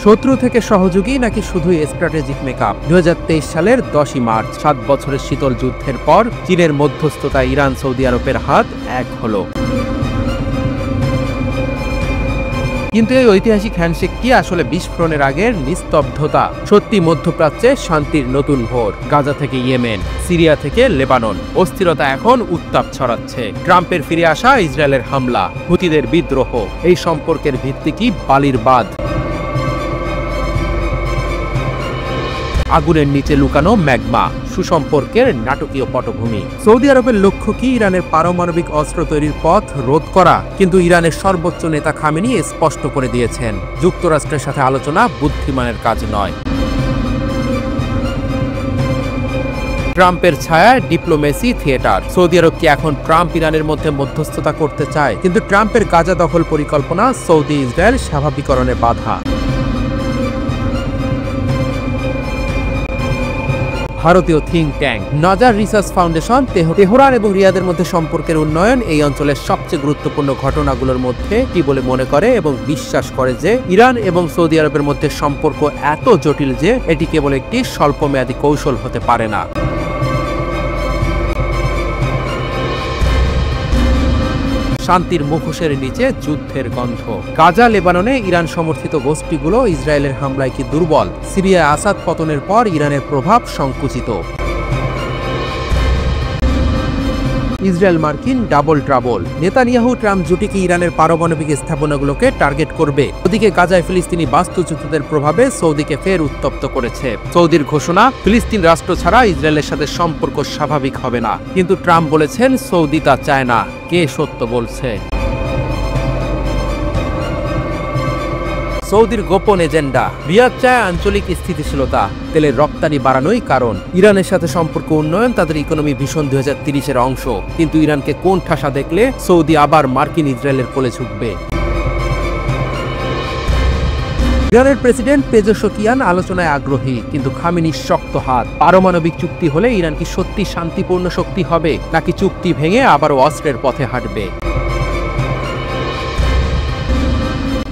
শত্রু থেকে সহযোগী নাকি শুধুই স্ট্র্যাটেজিক মেকআপ? 2023 সালের 10ই মার্চ 7 বছরের শীতল যুদ্ধের পর চীনের মধ্যস্থতায় ইরান সৌদি আরবের হাত এক হলো। কিন্তু এই ঐতিহাসিক হ্যান্ডশেকটি আসলে বিস্ফোরণের আগের নিস্তব্ধতা। সত্যি মধ্যপ্রাচ্যে শান্তির নতুন ভোর। গাজা থেকে ইয়েমেন, সিরিয়া থেকে লেবানন, অস্থিরতা এখন উত্তাপ ছড়াচ্ছে। ট্রাম্পের ফিরে আসা, ইসরায়েলের হামলা, হুতিদের বিদ্রোহ, এই সম্পর্কের ভিত্তি কি বালির বাঁধ? আগুনের নিচে লুকানো ম্যাগমা, সুসম্পর্কের নাটকীয় পটভূমি। সৌদি আরবের লক্ষ্য কি? ইরানের পারমাণবিক অস্ত্র তৈরির পথ রোধ করা। কিন্তু ইরানের সর্বোচ্চ নেতা খামেনি স্পষ্ট করে দিয়েছেন, যুক্তরাষ্ট্রের সাথে আলোচনা বুদ্ধিমানের কাজ নয়। ট্রাম্পের ছায়ায় ডিপ্লোমেসি থিয়েটার। সৌদি আরব কি এখন ট্রাম্প ইরানের মধ্যে মধ্যস্থতা করতে চায়? কিন্তু ট্রাম্পের গাজা দখল পরিকল্পনা সৌদি ইসরায়েল স্বাভাবিকরণে বাধা। ভারতীয় থিঙ্ক ট্যাঙ্ক নজার রিসার্চ ফাউন্ডেশন তেহরান এবং রিয়াদের মধ্যে সম্পর্কের উন্নয়ন এই অঞ্চলের সবচেয়ে গুরুত্বপূর্ণ ঘটনাগুলোর মধ্যে কি বলে মনে করে এবং বিশ্বাস করে যে ইরান এবং সৌদি আরবের মধ্যে সম্পর্ক এত জটিল যে এটি কেবল একটি স্বল্পমেয়াদী কৌশল হতে পারে না। শান্তির মুখোশের নিচে যুদ্ধের গন্ধ। গাজা, লেবাননে ইরান সমর্থিত গোষ্ঠীগুলো ইসরায়েলের হামলায় কি দুর্বল? সিরিয়ায় আসাদ পতনের পর ইরানের প্রভাব সংকুচিত। ইসরায়েল মার্কিন ডাবল ট্রাবল। নেতানিয়াহু ট্রাম্প জুটি কি ইরানের পারমাণবিক স্থাপনাগুলোকে টার্গেট করবে? ওদিকে গাজায় ফিলিস্তিনি বাস্তুচ্যুতদের প্রভাবে সৌদিকে ফের উত্তপ্ত করেছে। সৌদির ঘোষণা, ফিলিস্তিন রাষ্ট্র ছাড়া ইসরায়েলের সাথে সম্পর্ক স্বাভাবিক হবে না। কিন্তু ট্রাম্প বলেছেন সৌদি তা চায় না। কে সত্য বলছে? সৌদির গোপন এজেন্ডা। রিয়াদ চায় আঞ্চলিক স্থিতিশীলতা, তেলের রপ্তানি বাড়ানোই কারণ। ইরানের সাথে সম্পর্ক উন্নয়ন তাদের ইকোনমি ভিশন 2030-এর অংশ। কিন্তু ইরানকে কোন ঠাসা দেখলে সৌদি আবার মার্কিন ইসরায়েলের কোলে ঝুঁকবে? ইরানের প্রেসিডেন্ট পেজেশকিয়ান আলোচনায় আগ্রহী, কিন্তু খামেনির শক্ত হাত। পারমাণবিক চুক্তি হলে ইরান কি সত্যি শান্তিপূর্ণ শক্তি হবে, নাকি চুক্তি ভেঙে আবারও অস্ত্রের পথে হাঁটবে?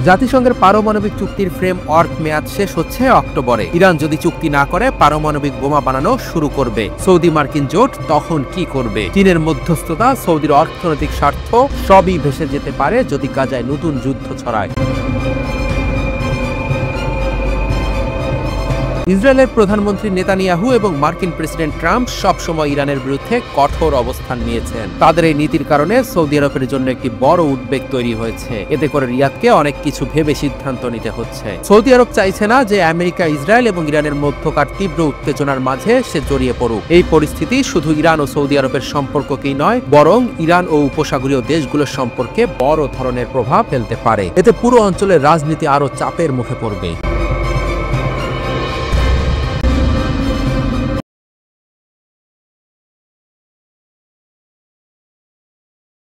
জাতিসংঘের পারমাণবিক চুক্তির ফ্রেম ওয়ার্ক মেয়াদ শেষ হচ্ছে অক্টোবরে। ইরান যদি চুক্তি না করে পারমাণবিক বোমা বানানো শুরু করবে। সৌদি মার্কিন জোট তখন কি করবে? চীনের মধ্যস্থতা, সৌদির অর্থনৈতিক স্বার্থ সবই ভেসে যেতে পারে যদি গাজায় নতুন যুদ্ধ ছড়ায়। ইসরায়েলের প্রধানমন্ত্রী নেতানিয়াহু এবং মার্কিন প্রেসিডেন্ট ট্রাম্প সবসময় ইরানের বিরুদ্ধে কঠোর অবস্থান নিয়েছেন। তাদের এই নীতির কারণে সৌদি আরবের জন্য একটি বড় উদ্বেগ তৈরি হয়েছে। এতে করে রিয়াদকে অনেক কিছু ভেবে সিদ্ধান্ত নিতে হচ্ছে। সৌদি আরব চাইছে না যে আমেরিকা, ইসরায়েল এবং ইরানের মধ্যকার তীব্র উত্তেজনার মাঝে সে জড়িয়ে পড়ুক। এই পরিস্থিতি শুধু ইরান ও সৌদি আরবের সম্পর্ককেই নয়, বরং ইরান ও উপসাগরীয় দেশগুলোর সম্পর্কে বড় ধরনের প্রভাব ফেলতে পারে। এতে পুরো অঞ্চলের রাজনীতি আরো চাপের মুখে পড়বে।